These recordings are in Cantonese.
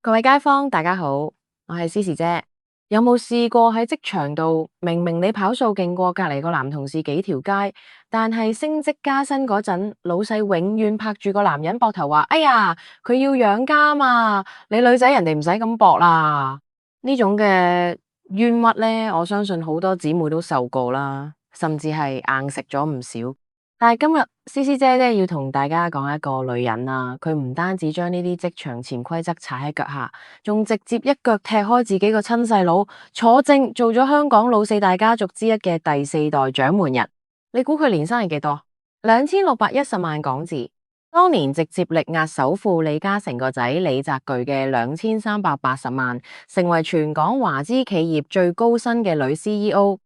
各位街坊，大家好，我係詩詩姐。有冇試過喺職場度，明明你跑數勁過隔籬個男同事幾條街，但係升職加薪嗰陣，老細永遠拍住個男人膊頭話：哎呀，佢要養家嘛，你女仔人哋唔使咁搏啦。呢種嘅冤屈呢，我相信好多姊妹都受過啦，甚至係硬食咗唔少。但係今日詩詩姐咧要同大家講一個女人啊，佢唔單止將呢啲職場潛規則踩喺腳下，仲直接一腳踢開自己個親細佬，坐正做咗香港老四大家族之一嘅第四代掌門人。你估佢年薪係幾多？2610萬港紙。當年直接力壓首富李嘉誠個仔李澤鉅嘅2380萬，成為全港華資企業最高薪嘅女 CEO。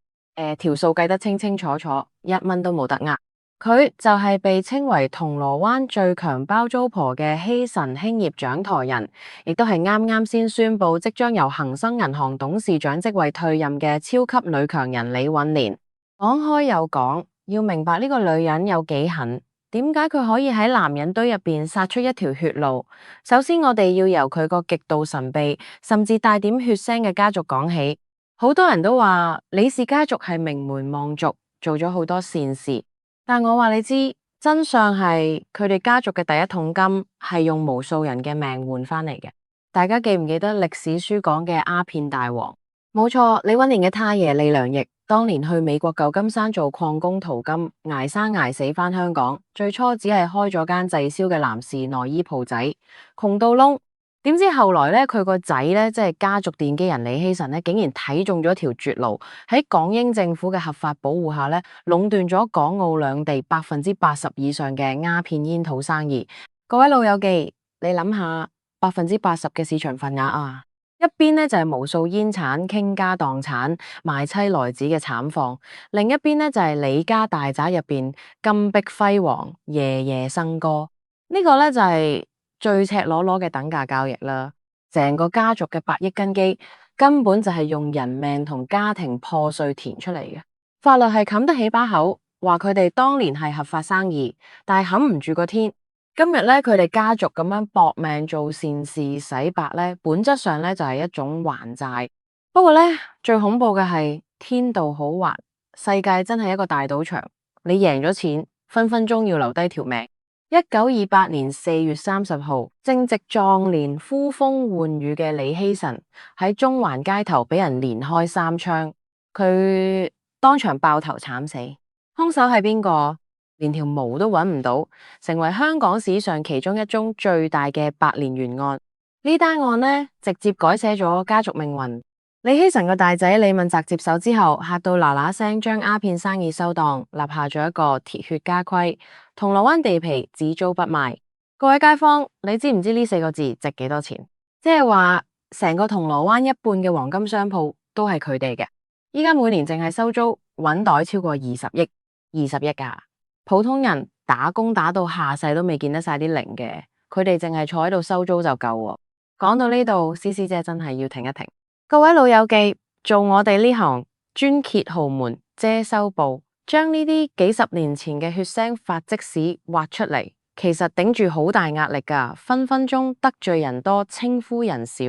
條數計得清清楚楚，1蚊都冇得呃。佢就係被稱為銅鑼灣最強包租婆嘅希慎興業掌舵人，亦都係啱啱先宣布即將由恒生銀行董事長職位退任嘅超級女強人李韻蓮。講開又講，要明白呢個女人有幾狠，點解佢可以喺男人堆入邊殺出一條血路？首先，我哋要由佢個極度神秘，甚至帶點血腥嘅家族講起。好多人都話李氏家族係名門望族，做咗好多善事。但我話你知，真相係佢哋家族嘅第一桶金係用無數人嘅命換翻嚟嘅。大家記唔記得歷史書講嘅鴉片大王？冇錯，李韻蓮嘅太爺李良奕當年去美國舊金山做礦工淘金，捱生捱死翻香港。最初只係開咗間滯銷嘅男士內衣鋪仔，窮到窿。點知後來咧，佢個仔咧，即係家族奠基人李希慎咧，竟然睇中咗條絕路，喺港英政府嘅合法保護下咧，壟斷咗港澳兩地80%以上嘅鴉片煙土生意。各位老友記，你諗下80%嘅市場份額啊！一邊咧就係無數煙鏟傾家蕩產賣妻來子嘅慘況，另一邊咧就係李家大宅入邊金碧輝煌夜夜笙歌。呢個咧就係最赤裸裸嘅等價交易啦！成個家族嘅百億根基根本就係用人命同家庭破碎填出嚟嘅。法律係冚得起把口，話佢哋當年係合法生意，但係冚唔住個天。今日咧，佢哋家族咁樣搏命做善事洗白咧，本質上咧就係一種還債。不過咧，最恐怖嘅係天道好滑，世界真係一個大賭場，你贏咗錢，分分鐘要留低條命。1928年4月30號，正值壯年呼風喚雨嘅李希慎喺中環街頭俾人連開3槍，佢當場爆頭慘死。兇手係邊個？連條毛都揾唔到，成為香港史上其中一宗最大嘅百年懸案。呢單案呢，直接改寫咗家族命運。李希慎個大仔李敏澤接手之後，嚇到嗱嗱聲將鴉片生意收檔，立下咗一個鐵血家規：銅鑼灣地皮只租不賣。各位街坊，你知唔知呢4個字值幾多錢？即係話成個銅鑼灣一半嘅黃金商鋪都係佢哋嘅。依家每年淨係收租搵袋超過20億，20億啊！普通人打工打到下世都未見得晒啲零嘅，佢哋淨係坐喺度收租就夠喎。講到呢度，詩詩姐真係要停一停。各位老友記，做我哋呢行專揭豪門遮羞布，將呢啲幾十年前嘅血腥發跡史挖出嚟，其實頂住好大壓力噶，分分鐘得罪人多，稱呼人少。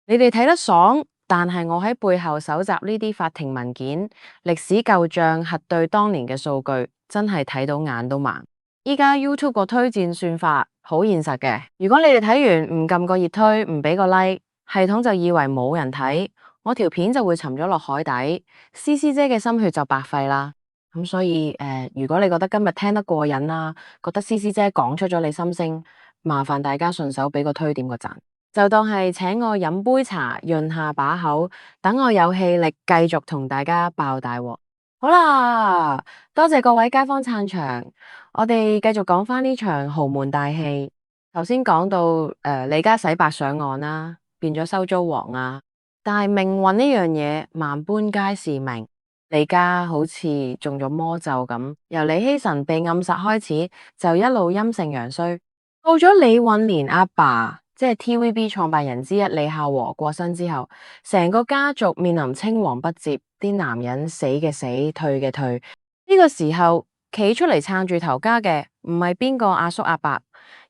你哋睇得爽，但係我喺背後搜集呢啲法庭文件、歷史舊賬，核對當年嘅數據，真係睇到眼都盲。依家 YouTube 個推薦算法好現實嘅，如果你哋睇完唔撳個熱推，唔俾個 like，系統就以為冇人睇，我條片就會沉咗落海底，詩詩姐嘅心血就白費啦。咁所以如果你覺得今日聽得過癮啦，覺得詩詩姐講出咗你心聲，麻煩大家順手俾個推點個讚，就當係請我飲杯茶潤下把口，等我有氣力繼續同大家爆大鑊。好啦，多謝各位街坊撐場，我哋繼續講返呢場豪門大戲。頭先講到李家洗白上岸啦，變咗收租王啊！但係命運呢樣嘢萬般皆是命，李家好似中咗魔咒咁，由李希慎被暗殺開始，就一路陰盛陽衰。到咗李韻蓮阿爸，即係 TVB 創辦人之一李孝和過身之後，成個家族面臨青黃不接，啲男人死嘅死，退嘅退。呢個時候企出嚟撐住頭家嘅唔係邊個阿叔阿伯，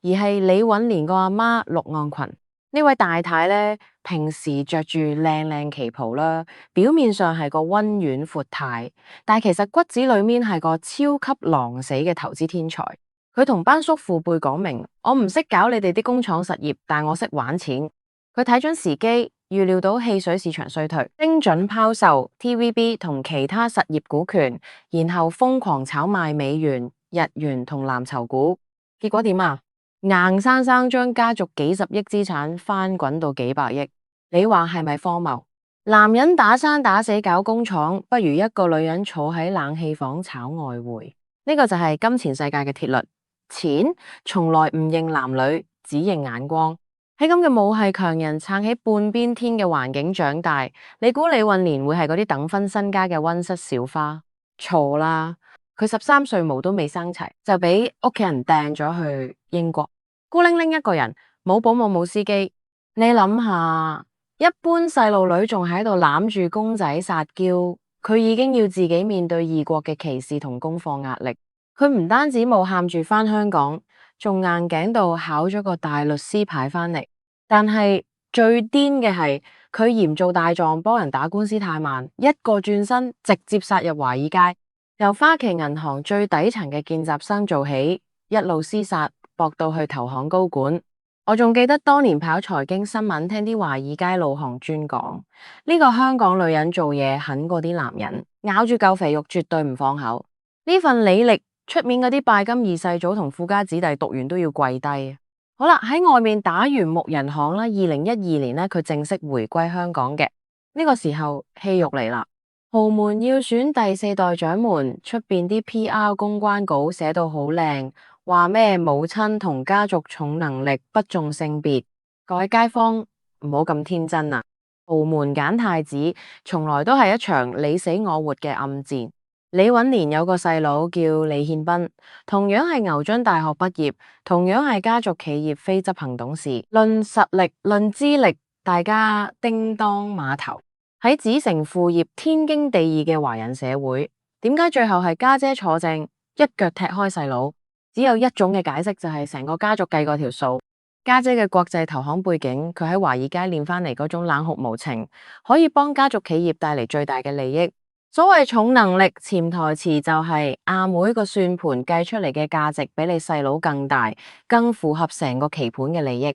而係李韻蓮個阿媽陸岸群。呢位太太咧，平時着住靚靚旗袍啦，表面上係個溫婉闊太，但係其實骨子裏面係個超級狼死嘅投資天才。佢同班叔父輩講明，我唔識搞你哋啲工廠實業，但我識玩錢。佢睇準時機，預料到汽水市場衰退，精準拋售 TVB 同其他實業股權，然後瘋狂炒賣美元、日元同藍籌股。結果點啊？硬生生將家族幾十億資產翻滾到幾百億，你話係咪荒謬？男人打生打死搞工廠，不如一個女人坐喺冷氣房炒外匯。呢個就係金錢世界嘅鐵律，錢從來唔認男女，只認眼光。喺咁嘅母系強人撐起半邊天嘅環境長大，你估李運年會係嗰啲等分身家嘅溫室小花？錯啦，佢13歲毛都未生齊，就俾屋企人掟咗去英國。孤零零一個人，冇保姆冇司機，你諗下，一般細路女仲喺度攬住公仔撒嬌，佢已經要自己面對異國嘅歧視同功課壓力。佢唔單止冇喊住返香港，仲硬頸度考咗個大律師牌返嚟。但係最癲嘅係，佢嫌做大狀幫人打官司太慢，一個轉身直接殺入華爾街，由花旗銀行最底層嘅見習生做起，一路廝殺，搏到去投行高管。我仲記得當年跑財經新聞，聽啲華爾街老行專講，呢個香港女人做嘢狠過啲男人，咬住嚿肥肉絕對唔放口。呢份履歷出面嗰啲拜金二世祖同富家子弟讀完都要跪低。好啦，喺外面打完牧人行啦，2012年咧佢正式回歸香港嘅。呢個時候戲肉嚟啦，豪門要選第4代掌門，出邊啲 PR 公關稿寫到好靚，話咩母親同家族重能力不重性別。各位街坊唔好咁天真啊！豪門揀太子從來都係一場你死我活嘅暗戰。李允年有個細佬叫李憲彬，同樣係牛津大學畢業，同樣係家族企業非執行董事。論實力、論資歷，大家叮當馬頭。喺子承父業、天經地義嘅華人社會，點解最後係家姐坐正，一腳踢開細佬？只有一種嘅解釋，就係成個家族計過條數。家姐嘅國際投行背景，佢喺華爾街練翻嚟嗰種冷酷無情，可以幫家族企業帶嚟最大嘅利益。所謂重能力，潛台詞就係阿妹個算盤計出嚟嘅價值比你細佬更大，更符合成個棋盤嘅利益。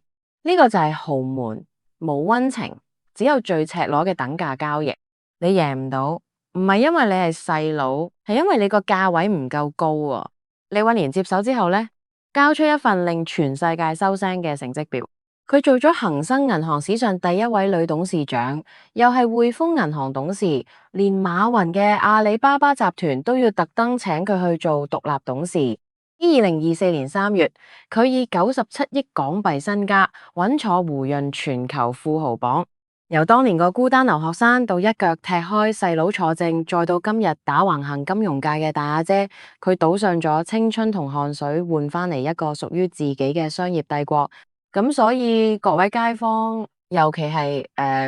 呢個就係豪門，冇溫情，只有最赤裸嘅等價交易。你贏唔到，唔係因為你係細佬，係因為你個價位唔夠高啊。李允年接手之後呢，交出一份令全世界收聲嘅成績表。佢做咗恒生銀行史上第一位女董事長，又係匯豐銀行董事，連馬雲嘅阿里巴巴集團都要特登請佢去做獨立董事。2024年3月，佢以97億港幣身家穩坐胡潤全球富豪榜。由當年個孤單留學生到一腳踢開細佬坐正，再到今日打橫行金融界嘅大阿姐，佢賭上咗青春同汗水，換翻嚟一個屬於自己嘅商業帝國。咁所以各位街坊，尤其係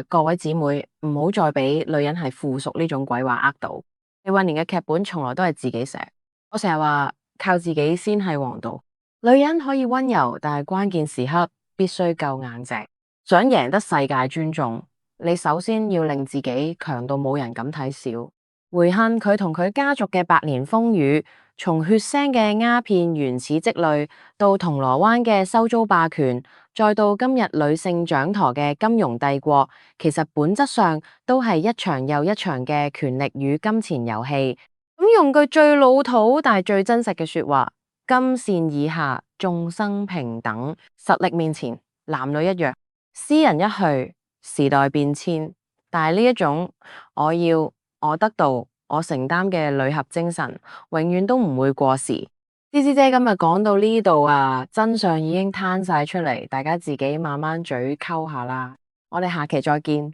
各位姊妹，唔好再俾女人係附屬呢種鬼話呃到。李允年嘅劇本從來都係自己寫，我成日話靠自己先係王道。女人可以溫柔，但係關鍵時刻必須夠硬淨。想贏得世界尊重，你首先要令自己強到冇人敢睇小。回恨佢同佢家族嘅百年風雨，從血腥嘅鴉片原始積累，到銅鑼灣嘅收租霸權，再到今日女性掌舵嘅金融帝國，其實本質上都係一場又一場嘅權力與金錢遊戲。咁用句最老土但係最真實嘅說話，金線以下眾生平等，實力面前男女一樣。斯人一去，時代變遷，但係呢一種我要我得到我承擔嘅女俠精神，永遠都唔會過時。芝芝姐今日講到呢度啊，真相已經攤晒出嚟，大家自己慢慢嘴溝下啦。我哋下期再見。